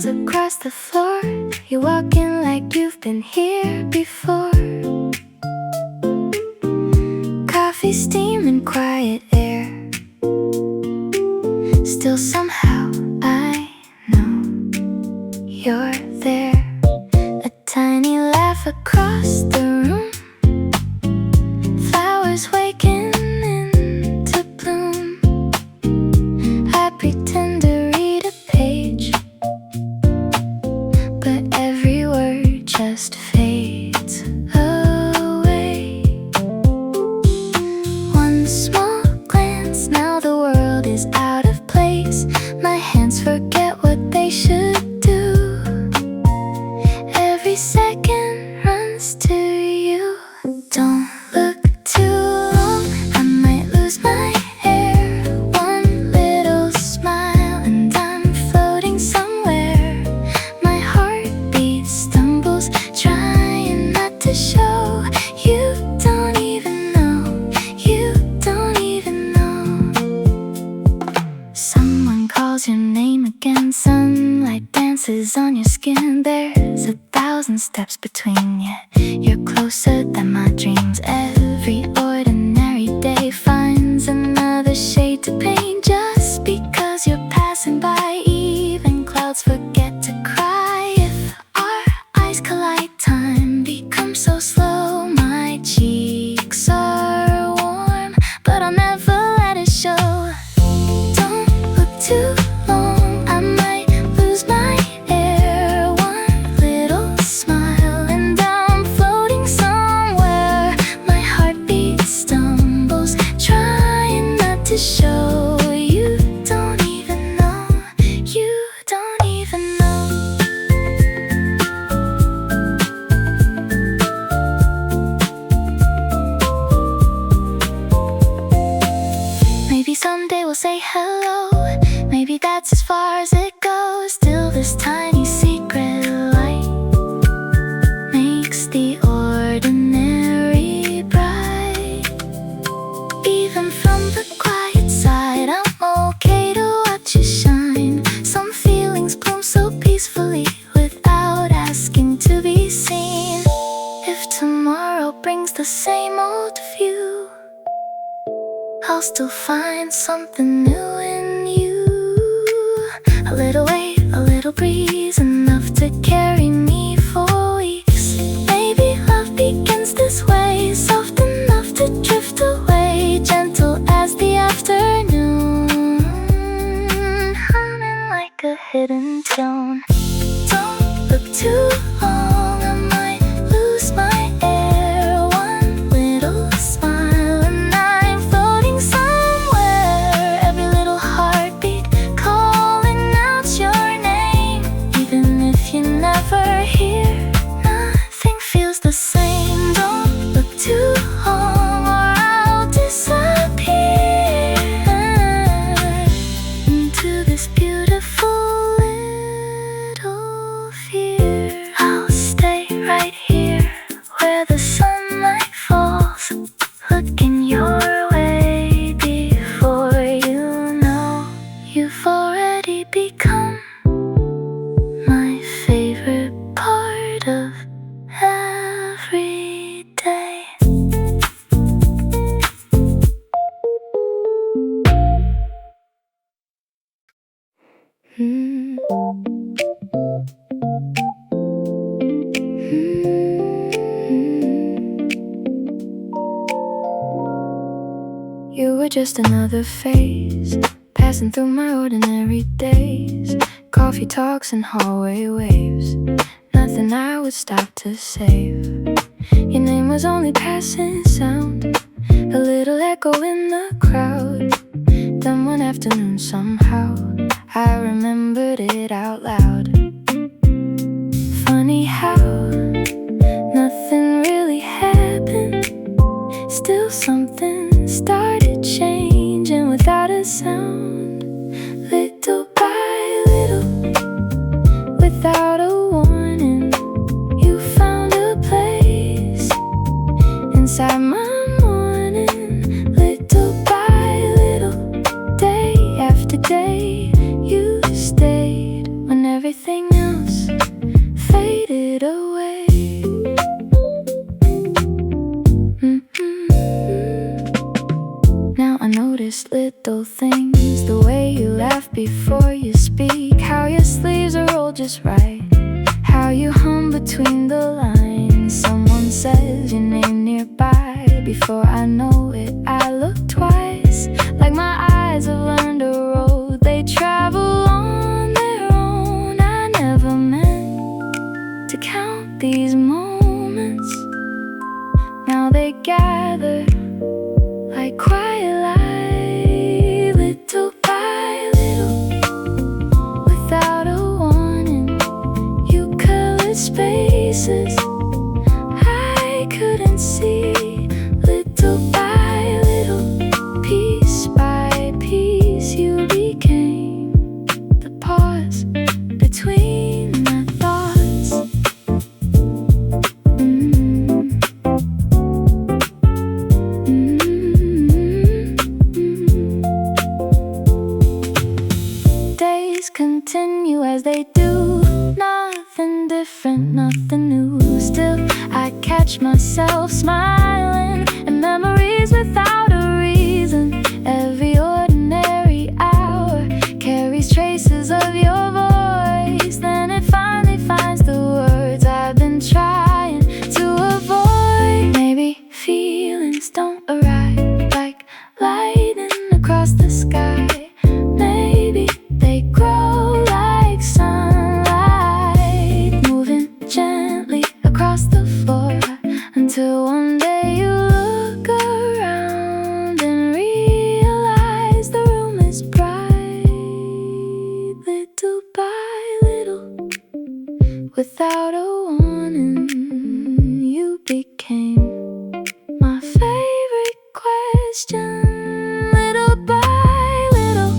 falls across the floor. You're walking like you've been here before. Coffee, steam, and quiet air. Still somehow I know you're there. A tiny laugh across the room. Flowers waking into bloom. I pretend to read a page, but every word just fades away. One small glance, now the world is out of place. My hands forget what they should do. Every second runs to you. Don't look too long, I might lose my air. One little smile and I'm floating somewhere. My heartbeat stumbles, trying not to show. You don't even know, you don't even know. Someone calls your name again. Sunlight dances on your skin. There's 1,000 steps between you. You're closer than my dreams. Every ordinary day finds another shade to paint. Just because you're passing by, even clouds forget to cry. If our eyes collide, time becomes so slow. My cheeks are warm, but I'll never let it show. Don't look too long, I might lose my air. One little smile and I'm floating somewhere. My heartbeat stumbles, trying not to show. You don't even know, you don't even know. Maybe someday we'll say hello. Maybe that's as far as it goes. Still, this tiny secret light makes the ordinary bright. Even from the quiet side, I'm okay to watch you shine. Some feelings bloom so peacefully without asking to be seen. If tomorrow brings the same old view, I'll still find something new in you. A little wave, a little breeze, enough to carry me for weeks. Maybe love begins this way, soft enough to drift away, gentle as the afternoon, humming like a hidden tune. Don't look too long, I might lose my air. One little smile and I'm floating somewhere. Every little heartbeat calling out your name. Even if you never hear, nothing feels the same. Don't look too long or I'll disappear into this beautiful little fear. I'll stay right here where the sunlight falls, looking your way. Before you know, you've already become my favorite part of every day. You were just another phase, passing through my ordinary days. Coffee talks and hallway waves, nothing I would stop to save. Your name was only passing sound, a little echo in the crowd. Then one afternoon somehow I remembered it out loud. Funny how nothing really happened, still something started changing without a sound. Little by little, without a warning, you found a place inside my morning. Little by little, day after day, you stayed. before you speak, how your sleeves are rolled just right, how you hum between the lines. Someone says your name nearby. Before I know it, I look twice, like my eyes have learned a road. They travel on their own. I never meant to count these moments. Now they gather like quiet light, little by little, without a warning. You colored spaces I couldn't see, little by little, piece by piece. You became the pause between my thoughts. Days continue as they do, nothing different, nothing new. Still I catch myself smiling, and memories without a reason. Every ordinary hour carries traces of your voice. Then it finally finds the words I've been trying to avoid. Maybe feelings don't arrive like lightning across the sky. Maybe they grow like sunlight, moving gently across the floor, until one day you look around and realize the room is bright. Little by little, without a warning, you became my favorite question. Little by little,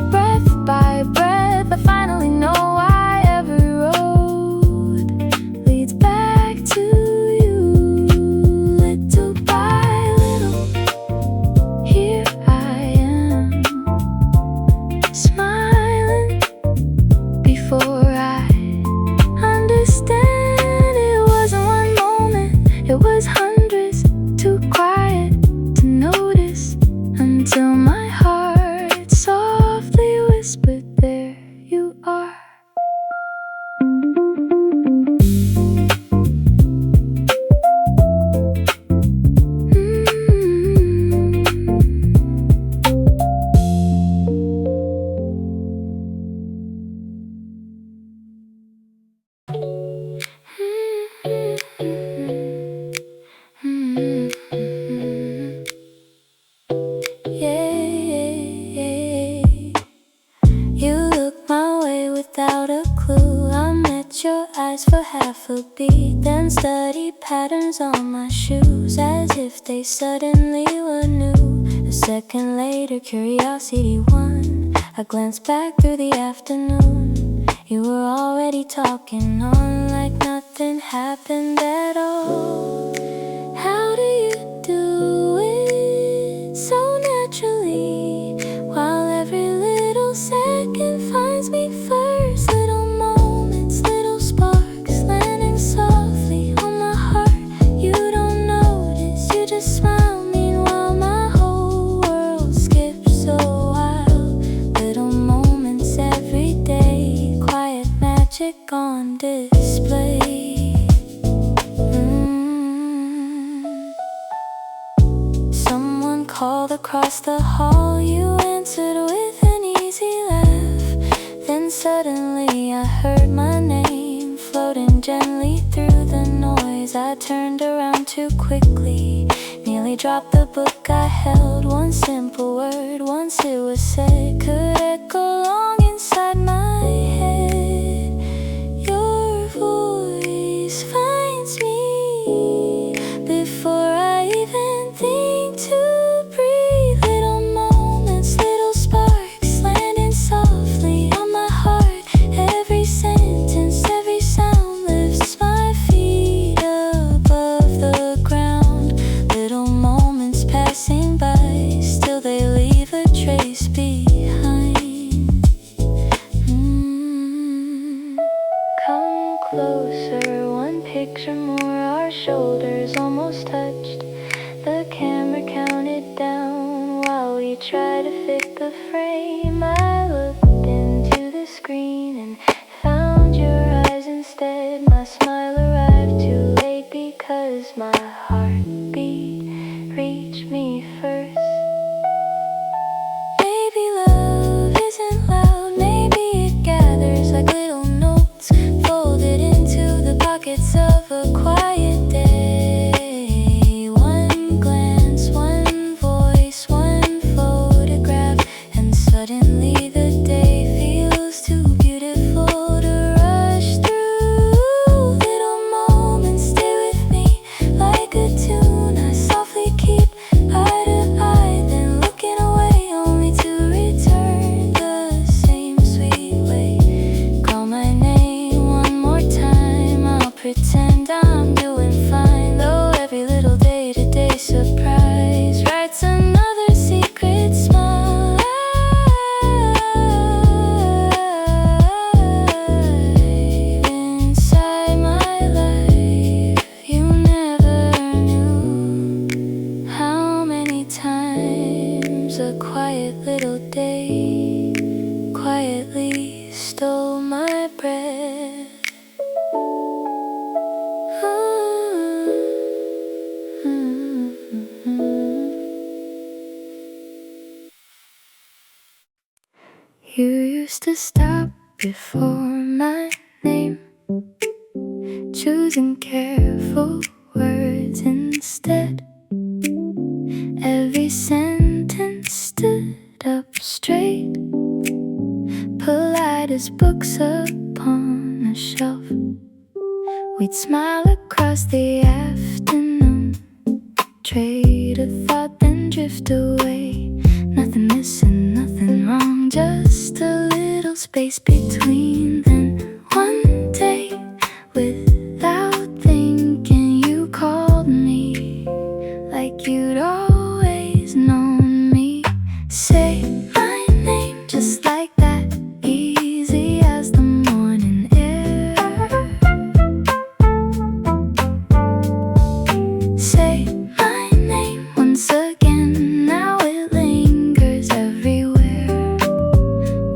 breath by breath, I finally know why every road leads back to you. Little by little, here I am, smiling before I understand. It wasn't one moment, it was hundreds, too quiet to notice, until my heart softly whispered, there you are. Yeah. You look my way without a clue. I met your eyes for half a beat, then studied patterns on my shoes, as if they suddenly were new. A second later, curiosity won. I glanced back through the afternoon. You were already talking on like nothing happened at all. How do you do it so naturally, while every little second finds me first? Little moments, little sparks landing softly on my heart. You don't notice, you just smile. Meanwhile my whole world skips so wild. Little moments every day, quiet magic on display. Someone called across the hall. You answered with an easy laugh. Then suddenly I heard my name floating gently through the noise. I turned around too quickly, nearly dropped the book I held. One simple word, once it was said, could echo long inside my head. Your voice finds me before I even think to breathe. Little moments, little sparks landing softly on my heart. Every sentence, every sound lifts my feet above the ground. Little moments passing by, still they leave a trace behind. Come closer, one picture more, our shoulders almost touched. The camera counted down while we try to fit the frame. I looked screen and found your eyes instead. My smile arrived too late because my heartbeat reached me first. Maybe love isn't loud, maybe it gathers like little notes folded into the pockets of a quiet day. One glance, one voice, one photograph, and suddenly the day feels too beautiful to rush through. Little moments stay with me like a tune I softly keep eye to eye, then looking away only to return the same sweet way. Call my name one more time, I'll pretend I'm doing fine, though every little day-to-day surprise writes another secret smile inside my life. You never knew how many times a quiet little day quietly stole my breath. You used to stop before my name, choosing careful words instead. Every sentence stood up straight, polite as books upon a shelf. We'd smile across the afternoon, trade a thought, then drift away. Nothing missing, nothing wrong, just a little space between. Then one day, without thinking, you called me like you'd always known me. Say my name just like that, easy as the morning air. Say my name once again, now it lingers everywhere.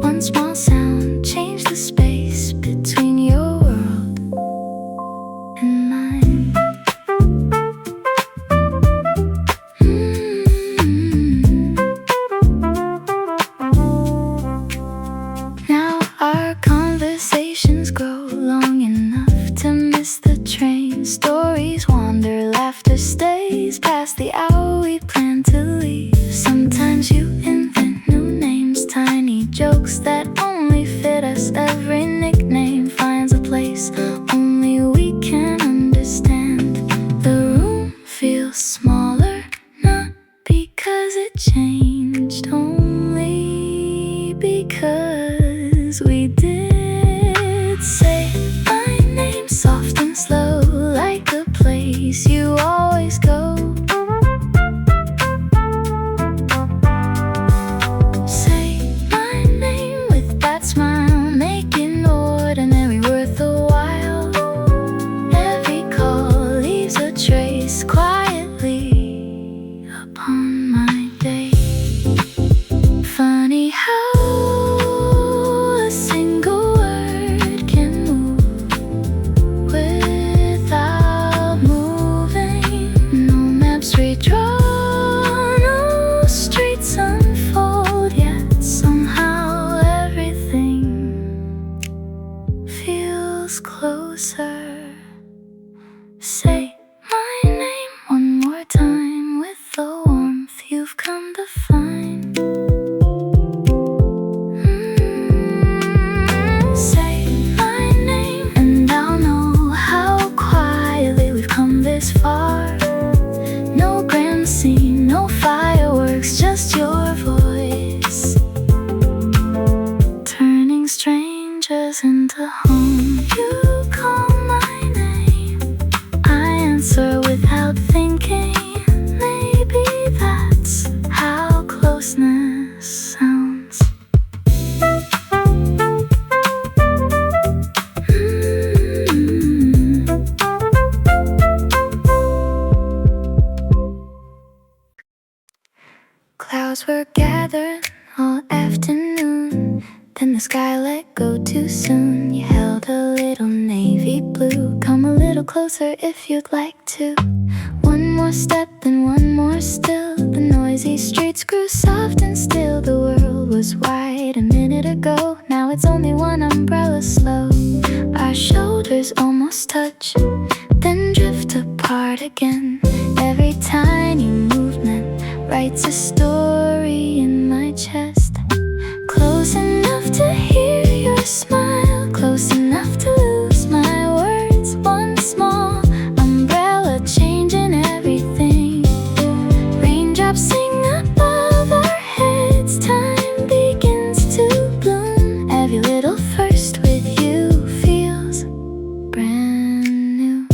One small sound changed the space between your world and mine. Now our conversations grow long enough to miss the train. Stories wander, laughter stays past the hour we plan to leave. Sometimes you invent new names, tiny jokes that only fit us. Every nickname finds a place only we can understand. The room feels smaller, not because it changed, only because we did. Say my name soft and slow, like the place you always go. Say my name with that smile, making ordinary worth a while. Every call leaves a trace quietly upon my day. Funny how a single word can move without moving. No maps redraw, no streets unfold, yet somehow everything feels closer. Say my name one more time with the warmth you've come to find. Say my name and I'll know how quietly we've come this far. No grand scene, no fireworks, just your voice, turning strangers into home. You call my name, I answer without thinking. Maybe that's how closeness sounds. Clouds were gathered all afternoon, Then the sky let go too soon. You held a little navy blue. Come a little closer if you'd like to. One more step and one more still. The noisy streets grew soft and still. The world was wide a minute ago. Now it's only one umbrella slow. Our shoulders almost touch, then drift apart again. Every tiny movement writes a story in my chest. Close enough to hear your smile, close enough to lose my words. One small umbrella changing everything. Raindrops sing above our heads. Time begins to bloom. Every little first with you feels brand new.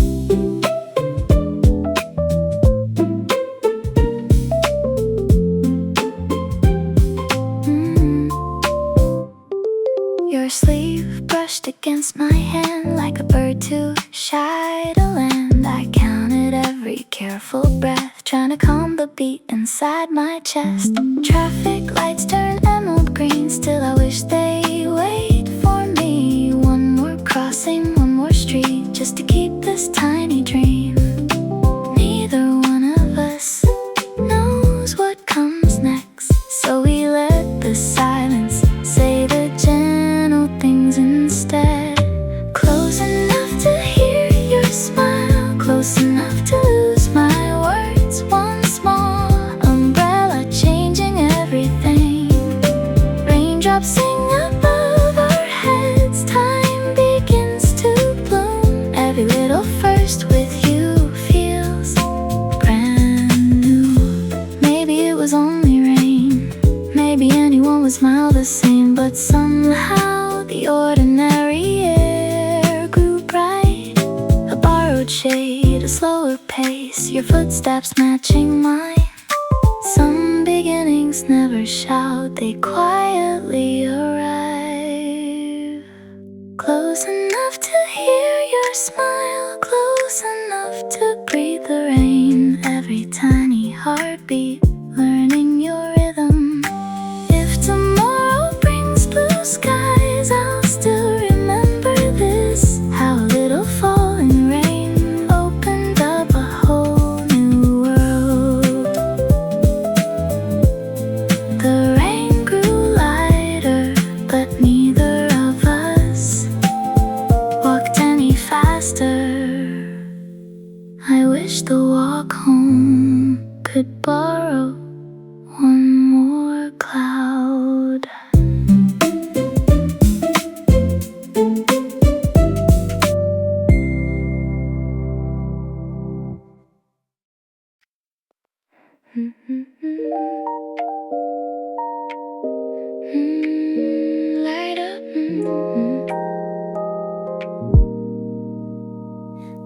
Your sleeve brushed against my hand like a bird too shy to land. I counted every careful breath, trying to calm the beat inside my chest. Traffic lights turn emerald green, still I wish they wait for me. One more crossing, one more street, just to keep this tiny dream. Neither one of us knows what comes next, so we let the silence say the gentle things instead. Close enough to hear your smile, close enough to lose my words. One small umbrella changing everything. Raindrops sing above our heads. Time begins to bloom. Every little first with you feels brand new. Maybe it was only rain, maybe anyone would smile the same, but somehow the ordinary air grew bright. A borrowed shade, a slower pace, your footsteps matching mine. Some beginnings never shout, they quietly arrive. Close enough to hear your smile, close enough to breathe the rain. Every tiny heartbeat, learning your rhythm. If tomorrow brings blue skies, I'll still remember this. How a little falling rain opened up a whole new world. The rain grew lighter, but neither of us walked any faster. I wish the walk home could borrow one more cloud. Light up.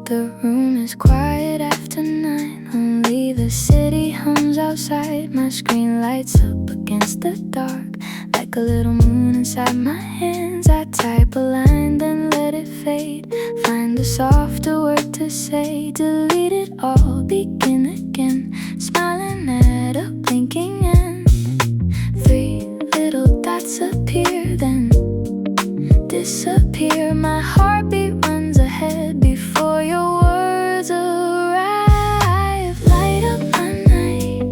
The room is quiet after 9. Only the city hums outside. My screen lights up against the dark, like a little moon inside my hands. I type a line, then let it fade. Find a softer word to say. Delete it all, begin again. Smiling at a blinking end. 3 little dots appear, then disappear. My heartbeat runs ahead before your words arrive. Light up my night.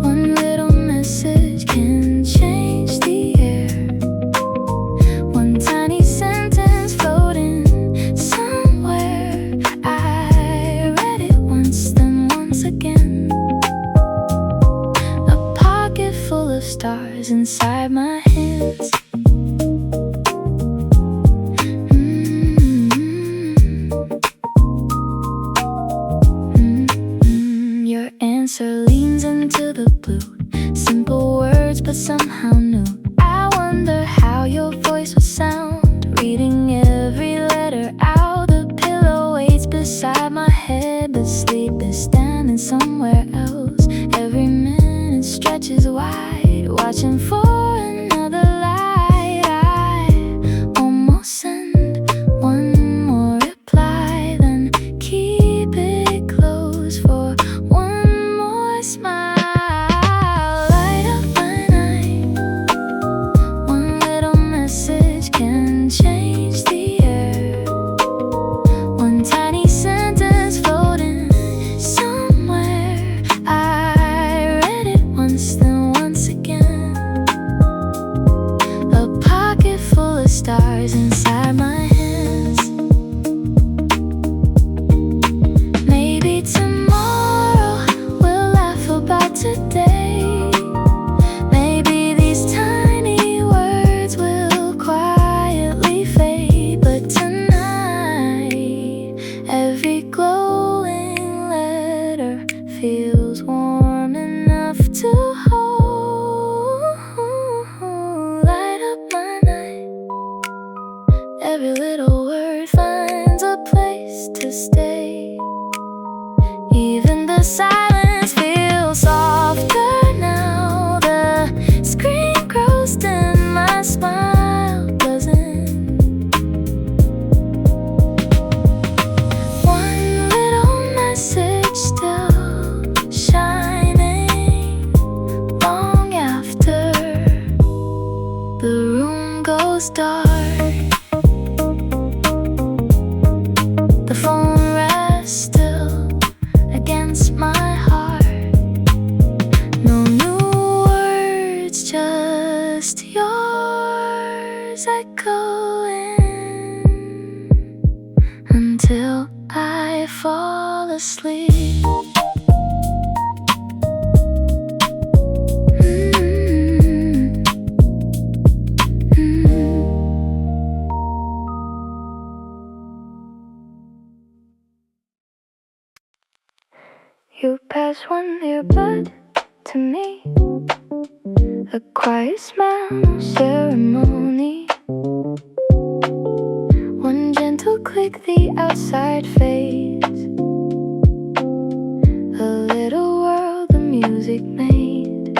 One little message can change the air. One tiny sentence floating somewhere. I read it once, then once again. A pocket full of stars inside my hands. stars inside my hands. Maybe tomorrow we'll laugh about today. Maybe these tiny words will quietly fade. But tonight, every glowing letter feels warm enough to hold. Light up my night. Every little word finds a place to stay. Even the silence feels softer now. The screen grows dim, my smile doesn't. One little message still shining long after the room goes dark. The phone rests still against my heart. No new words, just yours echoing until I fall asleep. You pass one earbud to me, a quiet smile, no ceremony. One gentle click, the outside fades. A little world the music made.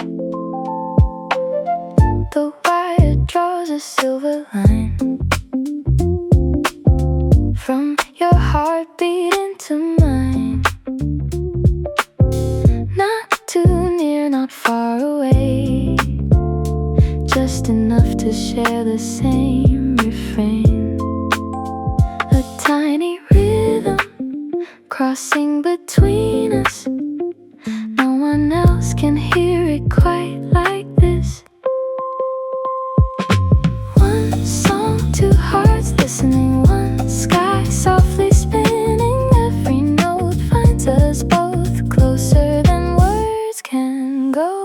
The wire draws a silver line from your heartbeat into mine. Not too near, not far away, just enough to share the same refrain. A tiny rhythm crossing between us. No one else can hear it quite like this. One song, two hearts listening, one sky softly spinning. Every note finds us both closer than words can go.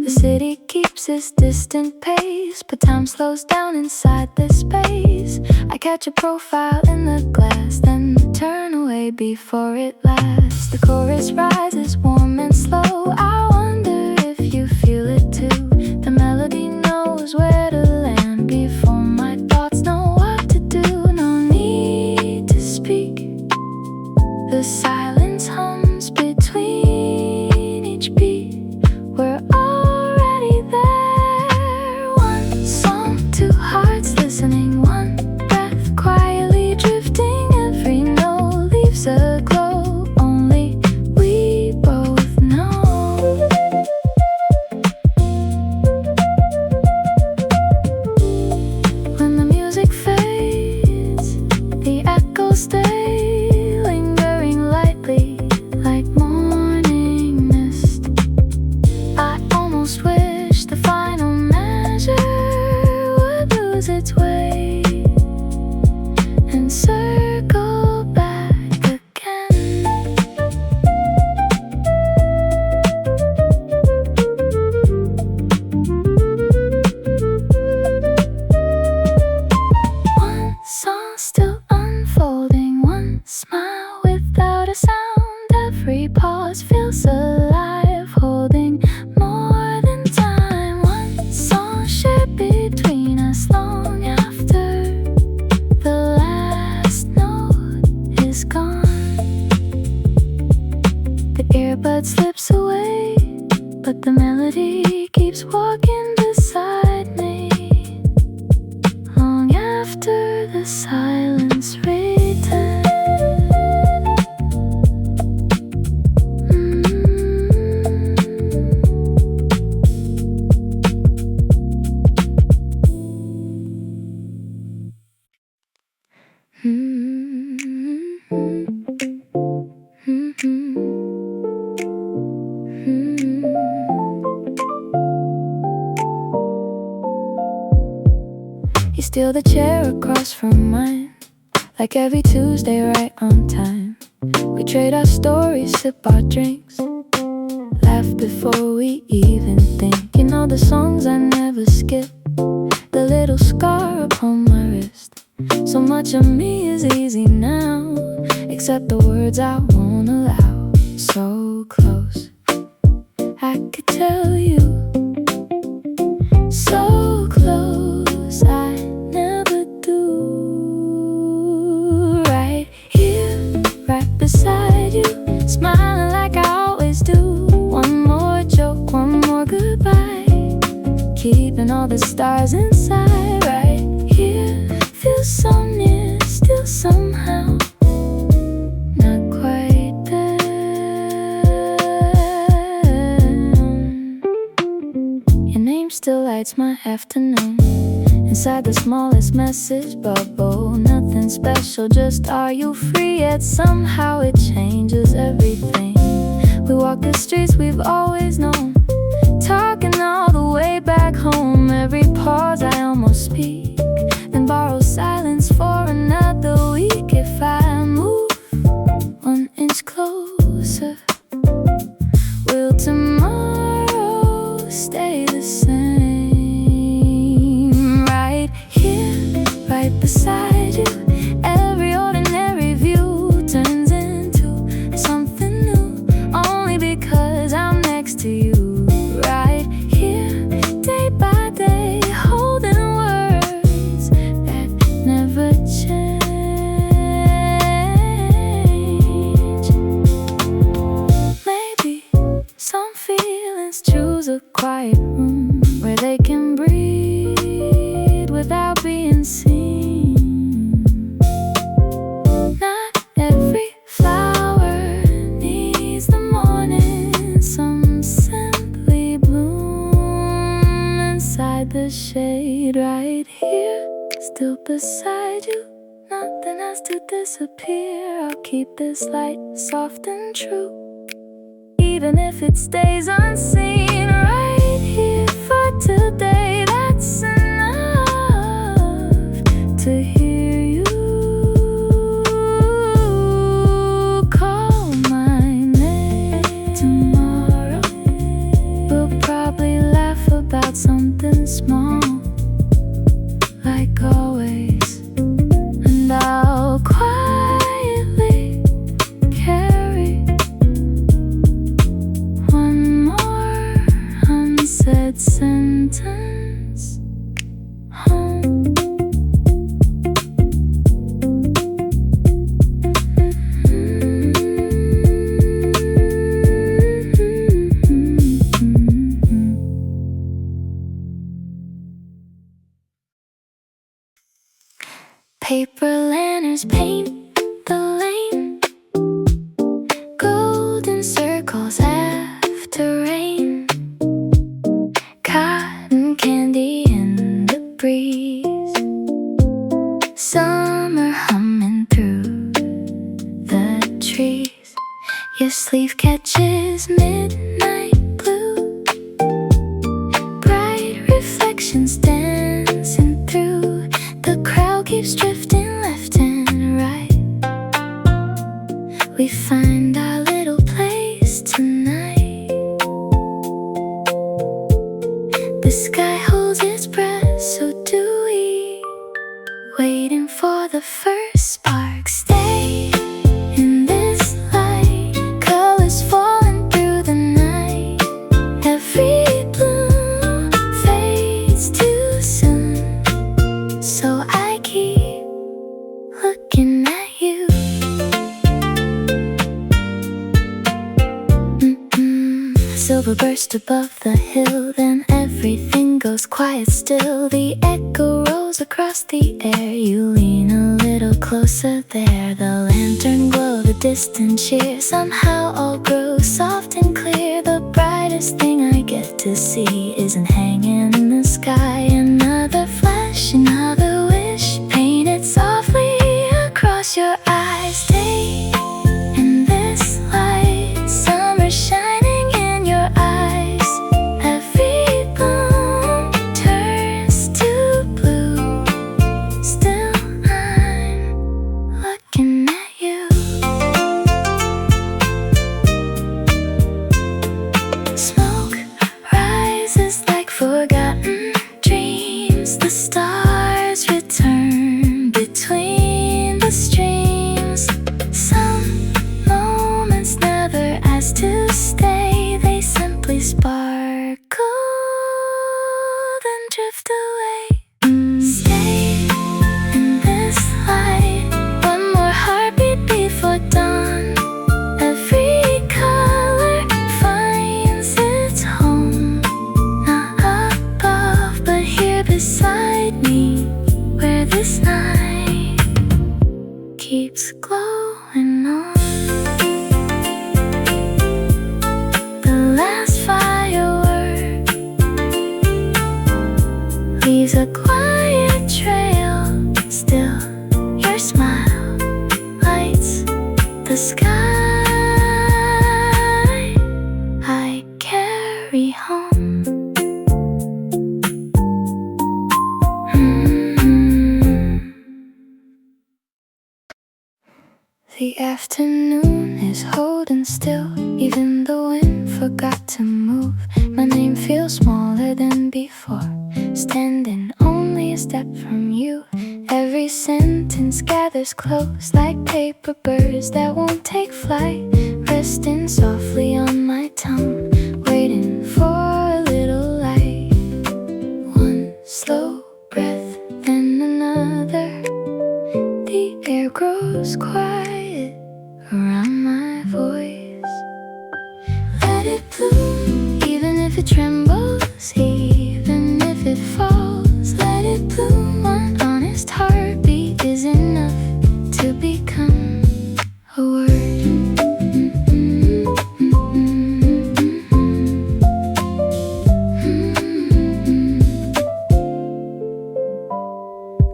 The city keeps its distant pace, but time slows down inside this space. I catch a profile in the glass, then turn away before it lasts. The chorus rises warm and slow. I wonder if you feel it too. The melody knows where to land before my thoughts know what to do. No need to speak. The silence hums between each beat. We're already there. One song, two hearts listening, one breath quietly drifting. Every note leaves a glow, only we both know. When the music fades, the echoes stay, lingering lightly like morning mist. I almost wish the final measure would lose its way and circle back again. One song still unfolding, one smile without a sound. Every pause feels alive, holding more than time. One song shared between us long after the last note is gone. The earbud slips away, but the melody keeps walking beside me long after the silence returns. steal the chair across from mine, like every Tuesday right on time. We trade our stories, sip our drinks, laugh before we even think. You know the songs I never skip, the little scar upon my wrist. So much of me is easy now, except the words I won't allow. So close, I could tell you. So close, I never do. Right here, right beside you, smiling like I always do. One more joke, one more goodbye, keeping all the stars inside. Right here, feels so near, still somehow not quite there. Your name still lights my afternoon, inside the smallest message bubble. Nothing special, just are you free? Yet somehow it changes everything. We walk the streets we've always known, talking all the way back home. Every pause I almost speak, then borrow silence for another week. If I move 1 inch closer, will tomorrow stay the same? Right here, right beside you, every ordinary view turns into something new, only because I'm next to you. Right here, day by day, holding words that never change. Maybe some feelings choose a quiet room where they can breathe without being seen. Not every flower needs the morning, some simply bloom inside the shade. Right here, still beside you, nothing has to disappear. I'll keep this light soft and true, even if it stays unseen. Right here for today, that's enough to hear you call my name. Tomorrow we'll probably laugh about something small, like always, and I'll quietly carry one more unsaid sentence home. Paper lanterns paint the lane, golden circles after rain, cotton candy in the breeze, summer humming through the trees. Your sleeve catches midnight blue, bright reflections dancing through. The crowd keeps drifting left and right. We find our little place tonight. The sky holds its breath, so do we, waiting for the first spark. Stay in this light, colors falling through the night. Every bloom fades too soon, so I keep looking at you. Silver burst above the hill, then everything goes quiet still. The echo rolls across the air. You lean a little closer there. The lantern glow, the distant cheer, somehow all grows soft and clear. The brightest thing I get to see isn't hanging in the sky. Another flash, another wish, painted softly across your eyes. Stay in this light, summer shining in your eyes. Every bloom turns to blue, afternoon is holding still. Even the wind forgot to move. My name feels smaller than before, standing only a step from you. Every sentence gathers close like paper birds that won't take flight, resting softly on my tongue, waiting for a little light. One slow breath, then another. The air grows quiet around my voice. Let it bloom, even if it trembles, even if it falls. Let it bloom. One honest heartbeat is enough to become a word.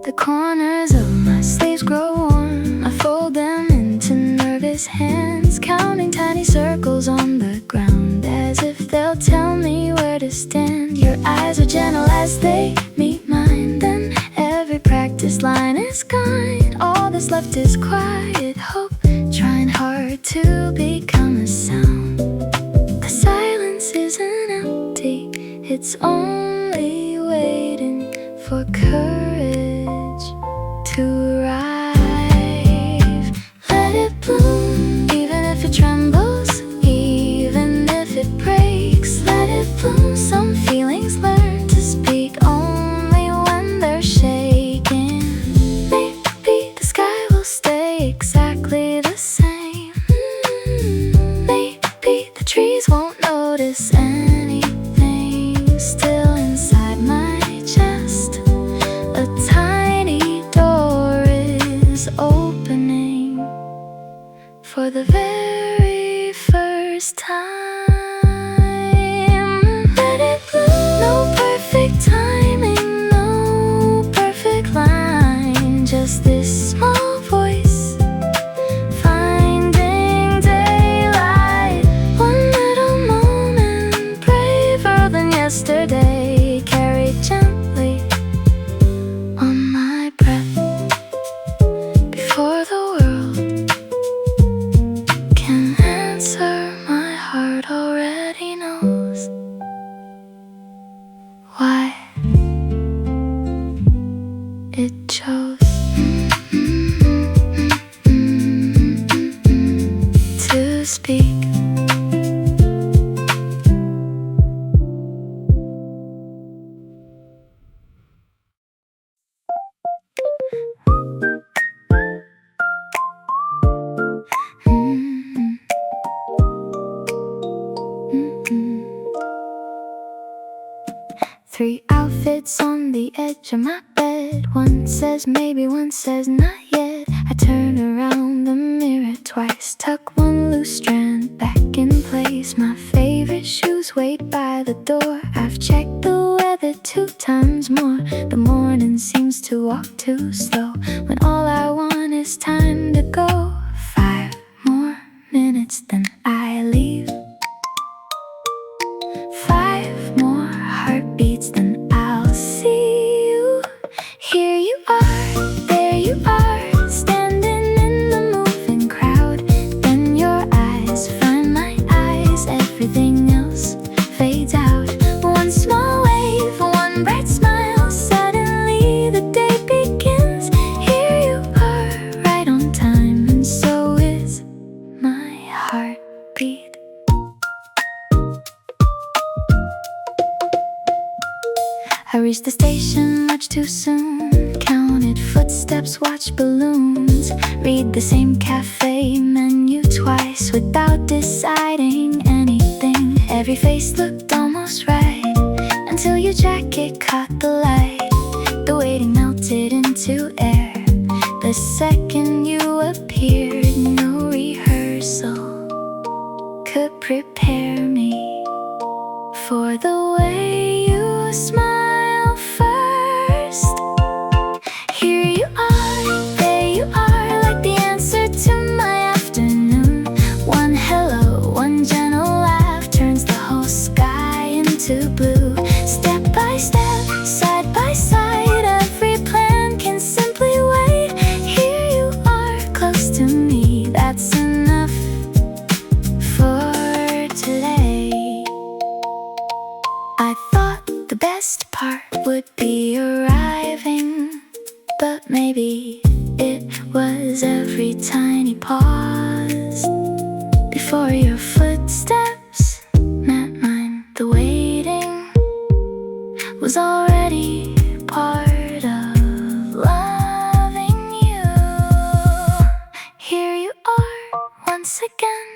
The corners of my sleeves grow warm. I fold them into nervous hands, counting tiny circles on the ground, as if they'll tell me where to stand. Your eyes are gentle as they meet mine, then every practice line is gone. All that's left is quiet hope, trying hard to become a sound. The silence isn't empty, it's only waiting for courage to arrive. Let it bloom, even if it trembles, even if it breaks. Let it bloom. Some feelings learn to speak only when they're shaken. Maybe the sky will stay exactly the same. Maybe the trees won't notice anything. Still inside my chest, a tiny door is opening for the very first time. Let it bloom. No perfect timing, no perfect line, just this small voice finding daylight. One little moment, braver than yesterday, carried gently on my breath, before the world can answer. My heart already knows why it chose to speak. Three outfits on the edge of my bed. One says maybe, one says not yet. I turn around the mirror twice, tuck one loose strand back in place. My favorite shoes wait by the door. I've checked the weather 2 times more. The morning seems to walk too slow, when all I want is time to go. 5 more minutes, then I leave. 5 more heartbeats, then I'll see you. Here you are, there you are, standing in the moving crowd. Then your eyes find my eyes, everything else fades out. One small wave, one bright smile, suddenly the day begins. Here you are, right on time, and so is my heartbeat. I reached the station much too soon, counted footsteps, watched balloons, read the same cafe menu twice without deciding anything. Every face looked almost right, until your jacket caught the light. The waiting melted into air the second you appeared. No rehearsal could prepare me for the way you smile. Here you are, there you are, like the answer to my afternoon. One hello, one gentle laugh turns the whole sky into blue. Step by step, side by side, every plan can simply wait. Here you are, close to me, that's would be arriving, but maybe it was every tiny pause before your footsteps met mine. The waiting was already part of loving you. Here you are once again,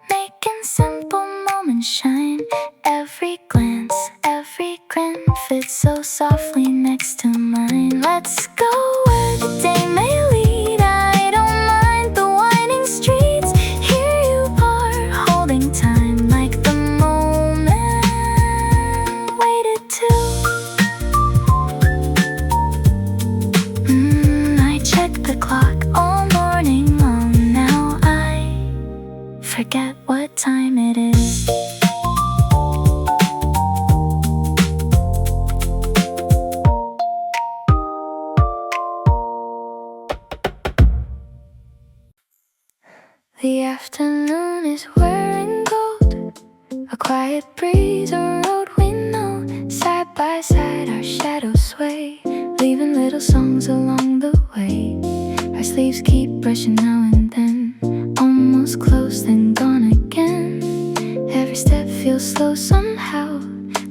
making simple moments shine. Every glance, every grin fits so softly next to mine. Let's go where the day may lead. I don't mind the winding streets. Here you are, holding time like the moment waited to. I check the clock all morning long. Now I forget what time it is. The afternoon is wearing gold, a quiet breeze, a road we know. Side by side our shadows sway, leaving little songs along the way. Our sleeves keep brushing now and then, almost close then gone again. Every step feels slow somehow,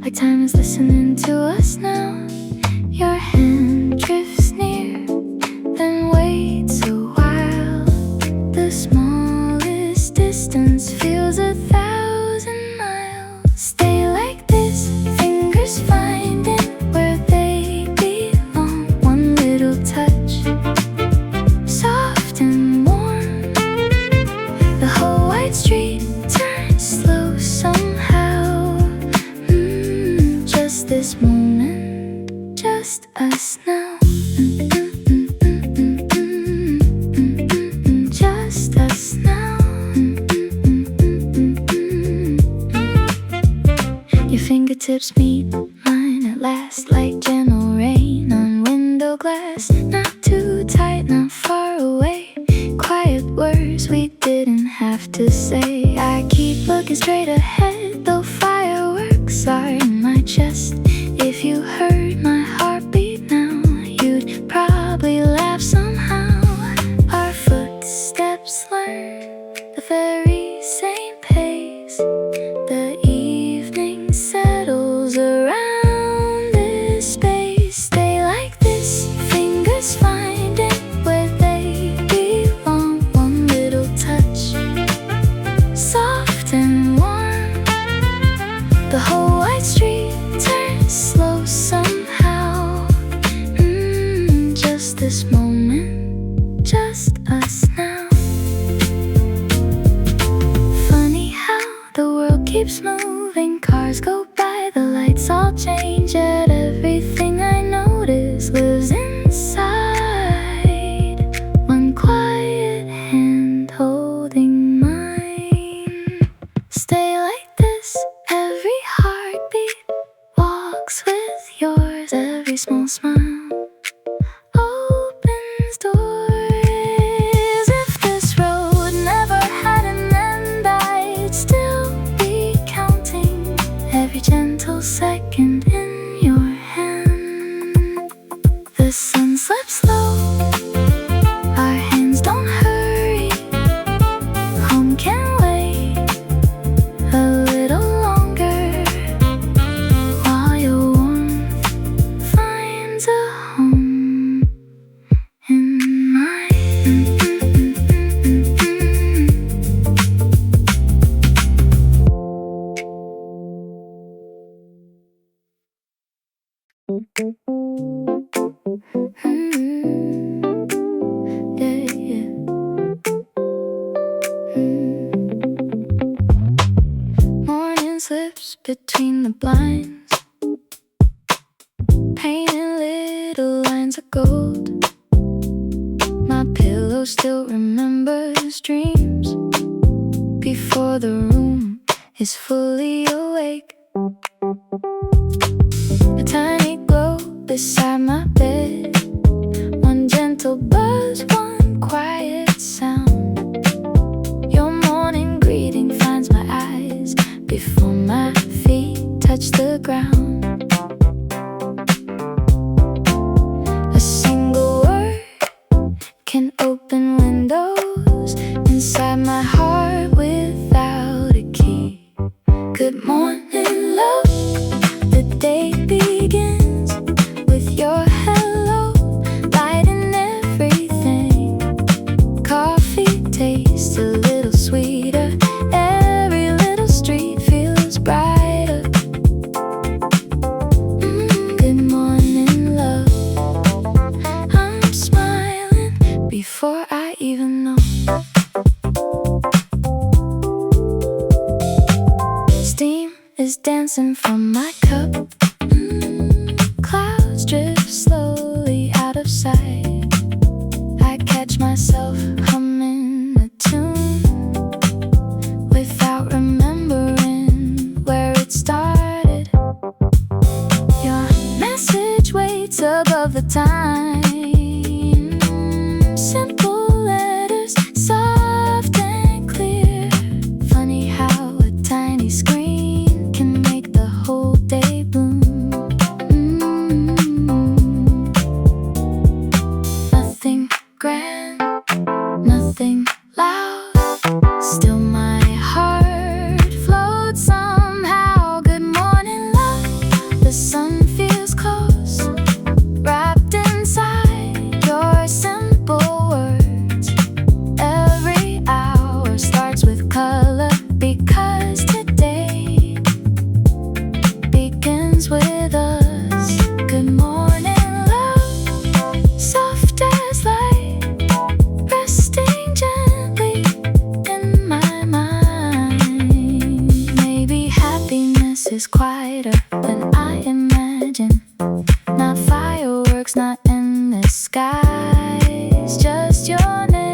like time is listening to us now. Your hand drifts near, then waits a while. The smallest distance feels 1,000 miles. Stay like this, fingers finding where they belong. One little touch, soft and warm. The whole wide street turns slow somehow. Just this moment, just us now. Just us now. Your fingertips meet mine at last, like gentle rain on window glass. Not too tight, not far away. Quiet words we didn't have to say. I keep looking straight ahead, though fireworks are in my chest. If you heard my heartbeat now, you'd probably laugh somehow. Our footsteps learn the very same pace. The evening settles around this space. Stay like this, fingers finding where they belong. One little touch, soft and warm. The whole wide street turns slow somehow. Just this moment, just us now. Funny how the world keeps moving, cars go by, the lights all change, yet everything I notice lives inside. One quiet hand holding mine. Stay like this, every heartbeat walks with yours. Every small smile opens doors. If this road never had an end, I'd still be counting every gentle second in your hand. The sun slips slow, our hands don't hurry. Home can wait a little longer, while your warmth finds a home in mine. Yeah, yeah. Morning slips between the blinds, painting little lines of gold. My pillow still remembers dreams before the room is fully awake. A tiny glow beside my bed, one gentle buzz, one quiet sound. Your morning greeting finds my eyes before my feet touch the ground. Good morning, love. The day begins with your hello, lighting everything. Coffee tastes a little sweeter, every little street feels brighter. Good morning, love. I'm smiling before I even know. Steam is dancing from my cup. Clouds drift slowly out of sight. I catch myself humming a tune without remembering where it started. Your message waits above the time. Simple letters, soft and clear. Funny how a tiny screen can make the whole day bloom. Nothing grand, nothing loud, still my heart floats somehow. Good morning, love. The sun feels close, wrapped inside your simple words. Every hour starts with color, because today begins with us. Good morning, love. Soft as light, resting gently in my mind. Maybe happiness is quieter than I imagine. Not fireworks, not endless skies, just your name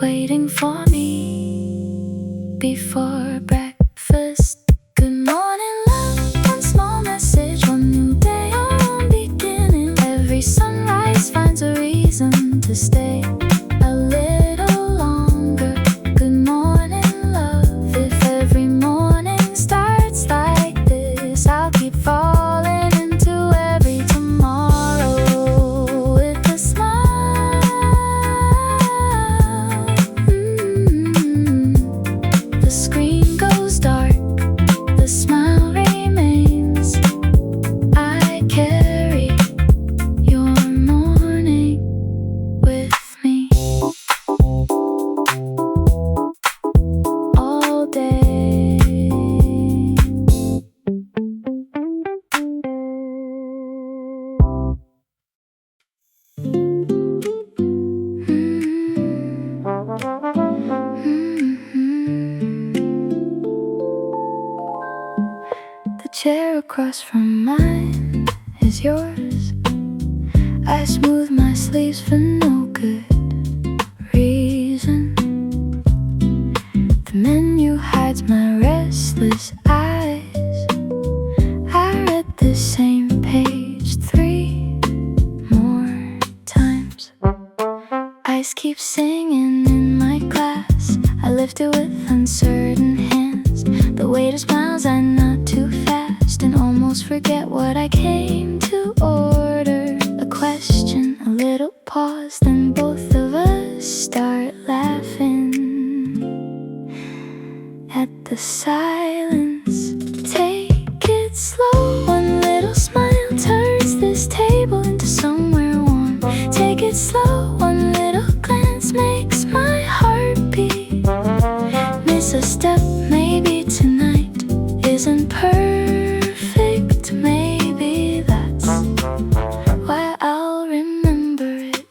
waiting for me before breakfast. Good morning, love. One small message, one new day, our own beginning. Every sunrise finds a reason to stay a little longer. Good morning, love. If every morning starts like this, I'll keep falling into every tomorrow with a smile. The screen goes dark, the smile remains. I carry your morning with me all day. The chair across from mine is yours. I smooth my sleeves for no good reason. The menu hides my restless eyes. I read the same page 3 more times. Ice keeps singing in my glass. I lift it with uncertain hands. The waiter smiles, I nod too fast and almost forget what I came to order. A question, a little pause, then both of us start laughing at the silence. Take it slow, one little smile turns this table into somewhere warm. Take it slow, one little glance makes my heart beat. Miss a step, maybe tonight isn't perfect. Maybe that's why I'll remember it.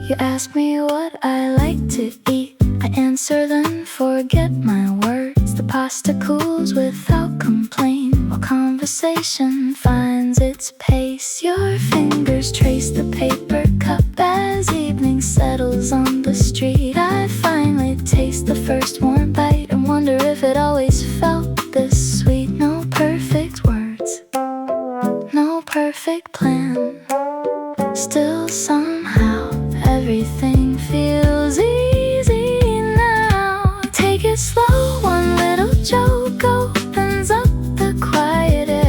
You ask me what I like to eat, I answer then forget my words. The pasta cools without complaint, while conversation finds its pace. Your fingers trace the paper cup as evening settles on the street. I finally taste the first warm bite and wonder if it always felt this sweet. No perfect words, no perfect plan, still somehow everything feels easy now. Take it slow, one little joke opens up the quiet air.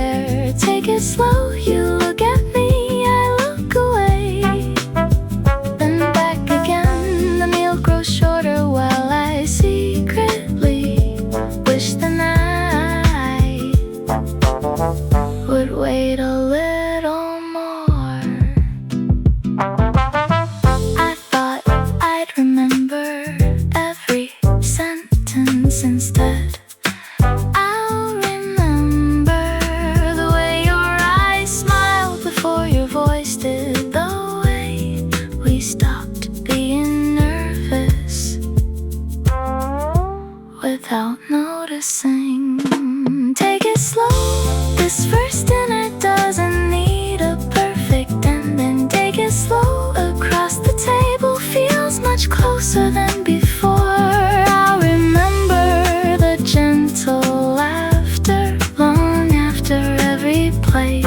This first dinner doesn't need a perfect ending. Take it slow across the table, feels much closer than before. I'll remember the gentle laughter long after every plate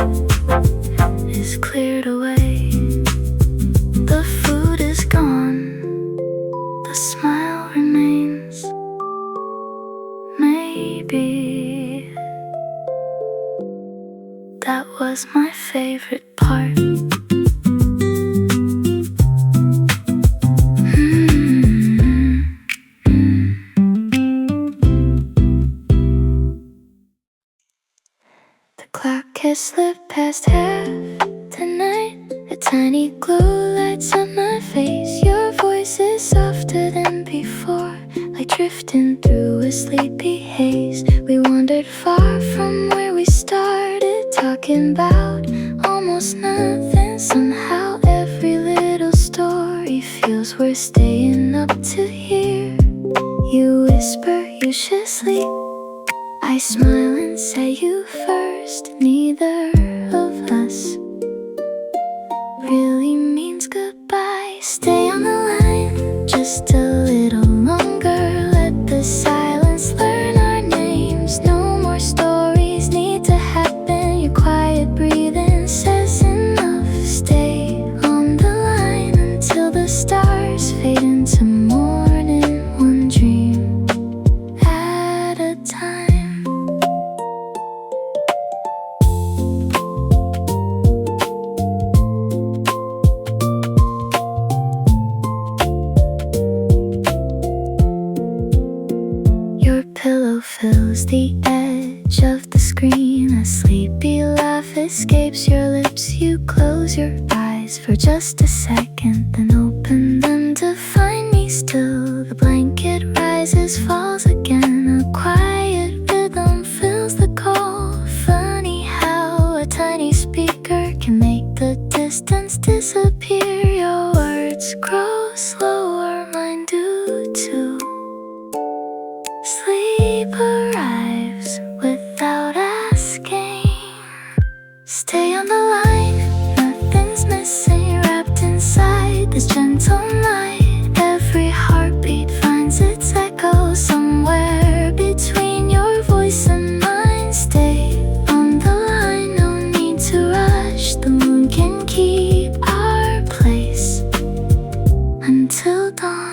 is cleared away. The food is gone, the smile remains. Maybe that was my favorite part. The clock has slipped past half the night. A tiny glow lights up my face. Your voice is softer than before, like drifting through a sleepy haze. We wandered far from where we started, talking about almost nothing. Somehow every little story feels worth staying up to hear. You whisper you should sleep, I smile and say you first. Neither of us really means goodbye. Stay on the line just a little longer. Let the silence learn our names. No more stories need to happen. Your quiet breathing says enough. Stay on the line until the stars fade into morning. One dream at a time. Pillow fills the edge of the screen. A sleepy laugh escapes your lips. You close your eyes for just a second, then open them to find me still. The blanket rises, falls again. A quiet rhythm fills the call. Funny how a tiny speaker can make the distance disappear. Your words grow slower, mine do too. Sleep arrives without asking. Stay on the line, nothing's missing. Wrapped inside this gentle night, every heartbeat finds its echo somewhere between your voice and mine. Stay on the line, no need to rush. The moon can keep our place until dawn.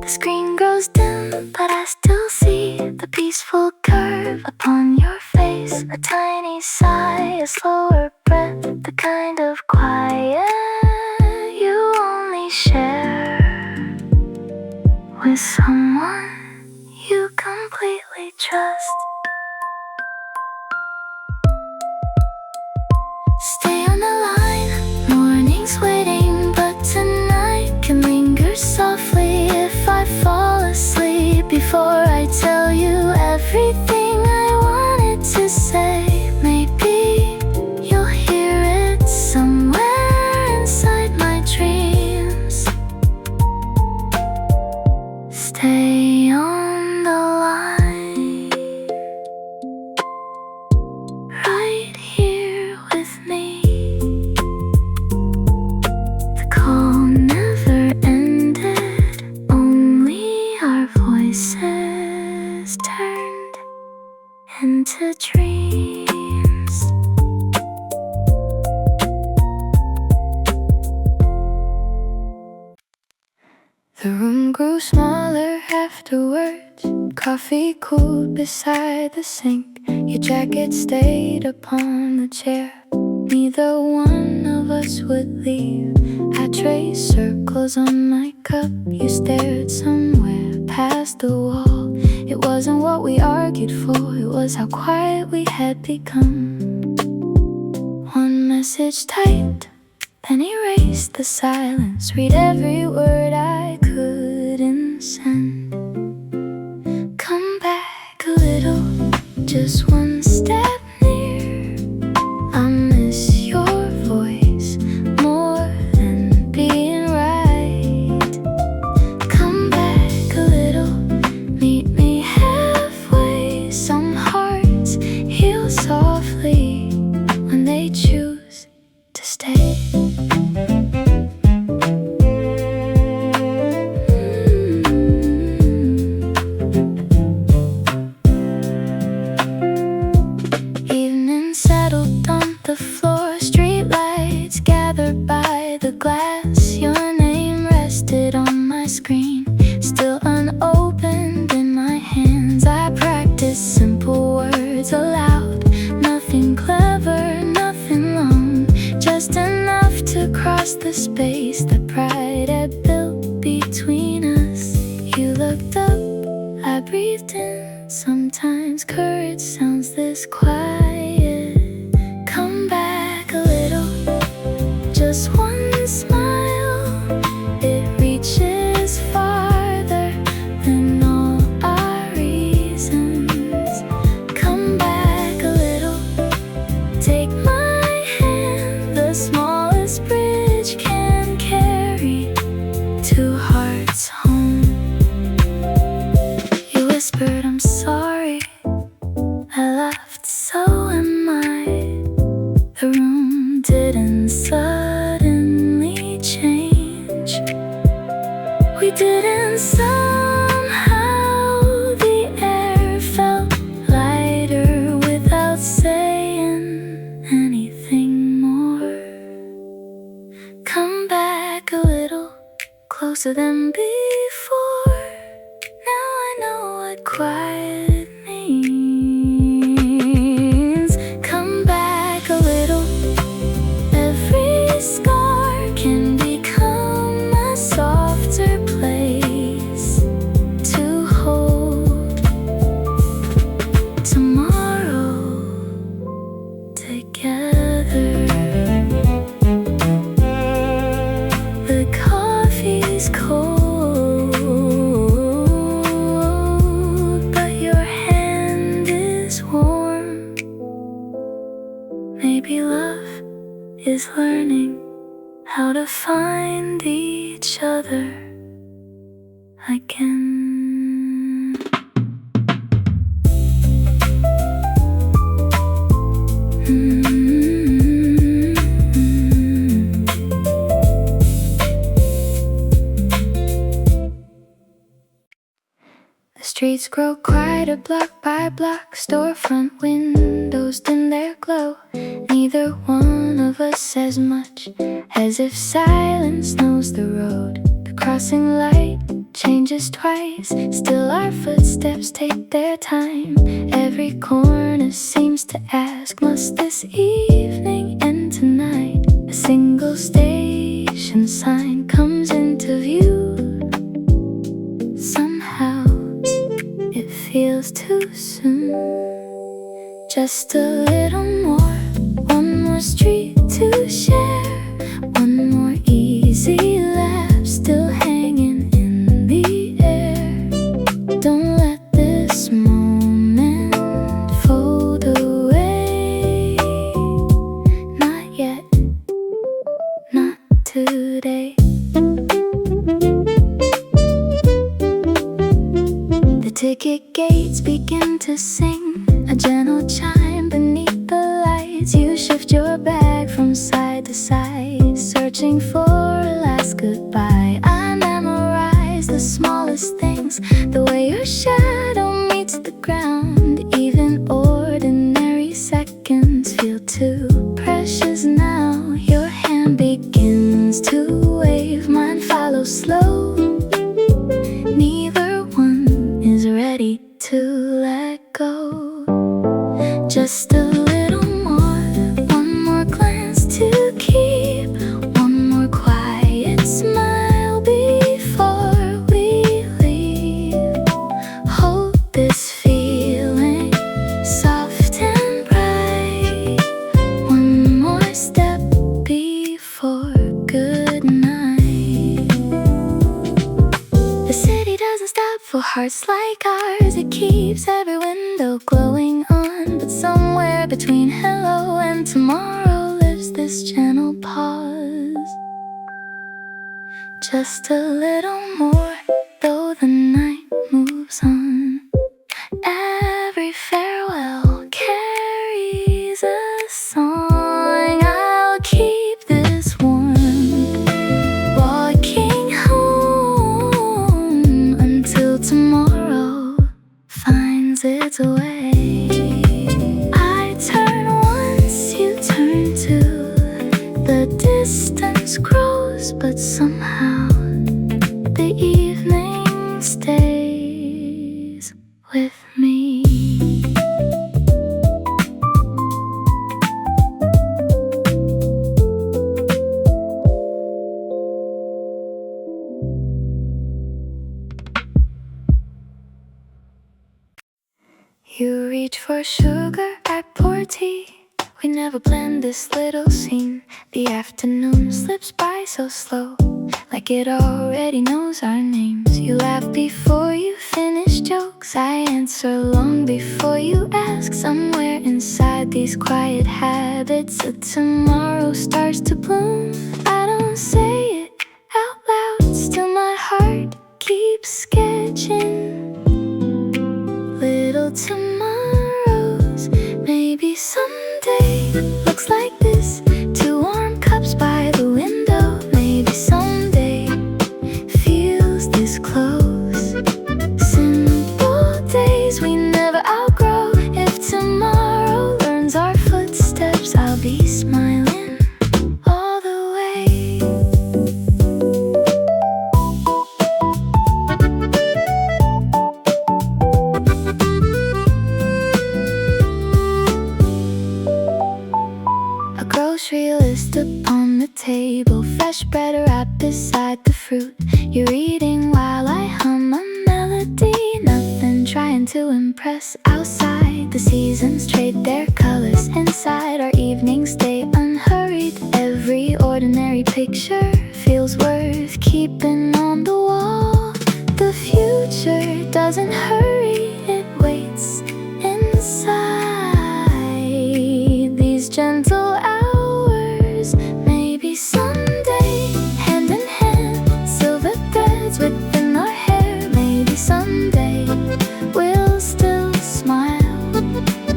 The screen grows dim, but I still see the peaceful curve upon your face. A tiny sigh, a slower breath, the kind of quiet you only share with someone you completely trust. Stay on the line, morning's waiting, but tonight can linger softly. If I fall asleep before I tell you everything I wanted to say, maybe you'll hear it somewhere inside my dreams. Stay on the line, right here with me. The call never ended, only our voices turned into dreams. The room grew smaller afterwards. Coffee cooled beside the sink. Your jacket stayed upon the chair. Neither one of us would leave. I traced circles on my cup. You stared somewhere past the wall. It wasn't what we argued for, it was how quiet we had become. One message typed, then erased the silence. Read every word I couldn't send. Come back a little, just one step near. I miss your voice more than being right. Come back a little, meet me halfway. Some hearts hear the space that pride had built between us. You looked up, I breathed in. Sometimes courage sounds this quiet. Come back a little, just one smile. It reaches farther than all our reasons. Come back a little, take my hand. The smallest bridge can carry two hearts home. You whispered, I'm sorry. I laughed, so am I. The room didn't suddenly change. We didn't somehow. The air felt lighter without saying anything more. Come back a little, closer than before. Now I know what quiet means. Come back a little. Every scar can become a softer place to hold tomorrow together. The coffee's cold, but your hand is warm. Maybe love is learning how to find each other again. The streets grow quieter block by block. Storefront windows dim their glow. Neither one of us says much, as if silence knows the road. The crossing light changes twice, still our footsteps take their time. Every corner seems to ask, must this evening end tonight? A single station sign comes into view. Somehow it feels too soon. Just a little more, one more street to share, one more easy laugh still hanging in the air. Don't let this moment fold away. Not yet, not today. The ticket gates begin to sing, a gentle chime beneath the lights. You shift your bag from side to side, searching for a last goodbye. I memorize the smallest things, the way your shadow meets the ground. Even ordinary seconds feel too precious now. Your hand begins to wave, mine follows slow. Neither one is ready to let go. Just a little more, one more glance to keep, one more quiet smile before we leave. Hold this feeling, soft and bright. One more step before good night. The city doesn't stop for hearts like ours. It keeps every window glowing on. But somewhere between hello and tomorrow lives this gentle pause. Just a little more, though the night moves on. Every farewell carries a song. I'll keep this warm, walking home until tomorrow finds its way. I turn once, you turn too. The distance grows, but somehow the evening stays with me. You reach for sugar, I pour tea. We never planned this little scene. The afternoon slips by so slow, like it already knows our names. You laugh before you finish jokes, I answer long before you ask. Somewhere inside these quiet habits, a tomorrow starts to bloom. I don't say it out loud, still my heart keeps sketching little tomorrows. Maybe someday looks like this, two warm cups by the window. Maybe someday feels this close, simple days we never outgrow. If tomorrow learns our footsteps, I'll be smiling all the way. A grocery list upon the table, fresh bread wrapped beside the fruit. You're eating while I hum a melody, nothing trying to impress outside. The seasons trade their colors inside, our evenings stay unhurried. Every ordinary picture feels worth keeping on the wall. The future doesn't hurry, it waits inside these gentle hours. Maybe someday, hand in hand, silver threads within our hair. Maybe someday we'll still smile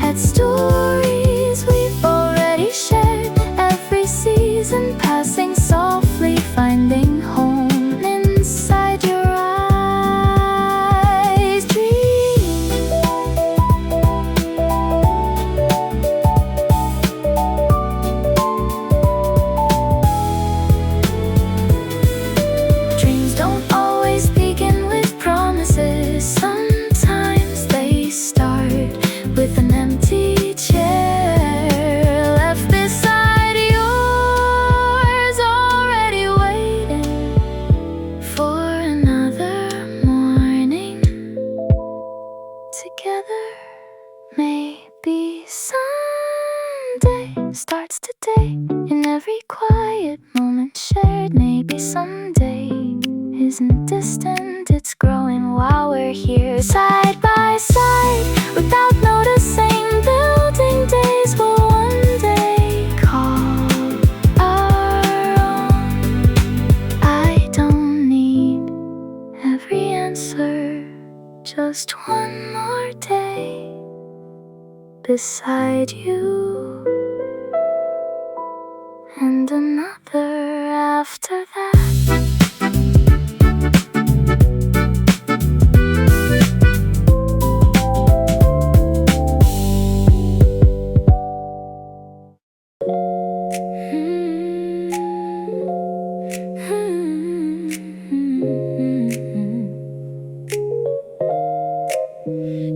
at stories we've already shared. Every season passing softly, finding home inside your eyes. Dreams don't always begin with promises. Sometimes they start with an empty chair left beside yours, already waiting for another morning together. Maybe someday starts today, in every quiet moment shared. Maybe someday isn't distant, it's growing while we're here, side by side, without noticing. Building days will one day call our own. I don't need every answer, just one more day beside you, and another after that.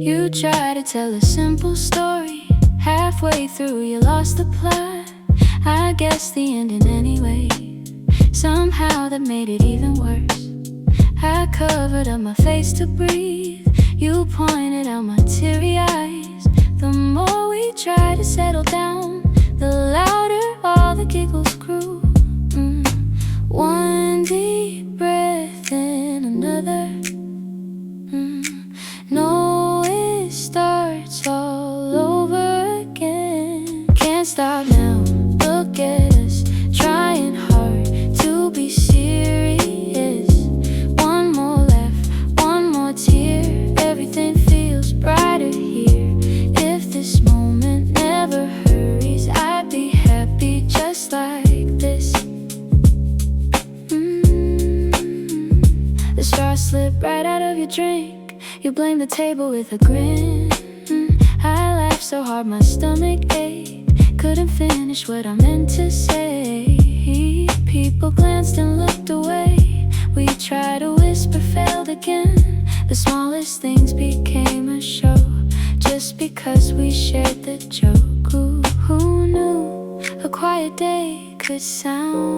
You try to tell a simple story, halfway through you lost the plot. I guess the ending anyway, somehow that made it even worse. I covered up my face to breathe, you pointed out my teary eyes. The more we tried to settle down, the louder all the giggles grew. One deep breath in another. No, it starts all over again. Can't stop now, look at us, trying hard to be serious. One more laugh, one more tear, everything feels brighter here. If this moment never hurries, I'd be happy just like this. The straw slipped right out of your drink, you blame the table with a grin. I laughed so hard my stomach ached, couldn't finish what I meant to say. People glanced and looked away, we tried to whisper, failed again. The smallest things became a show, just because we shared the joke. Who knew a quiet day could sound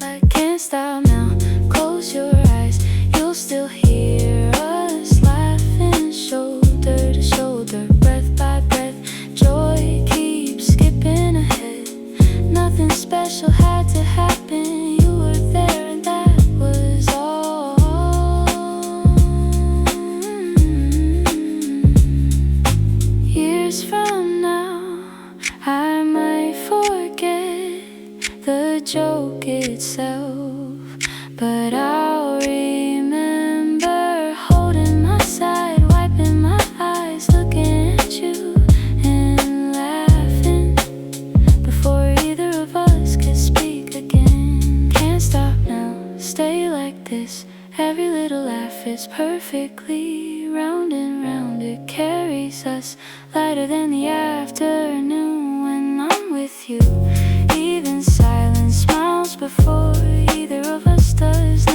like can't stop now. Close your eyes, you'll still hear us laughing shoulder to shoulder. joke itself. But I'll remember holding my side, wiping my eyes, looking at you and laughing before either of us could speak again. Can't stop now, stay like this. Every little laugh is perfectly round and round. It carries us lighter than the afternoon when I'm with you. Even silence smiles before either of us does.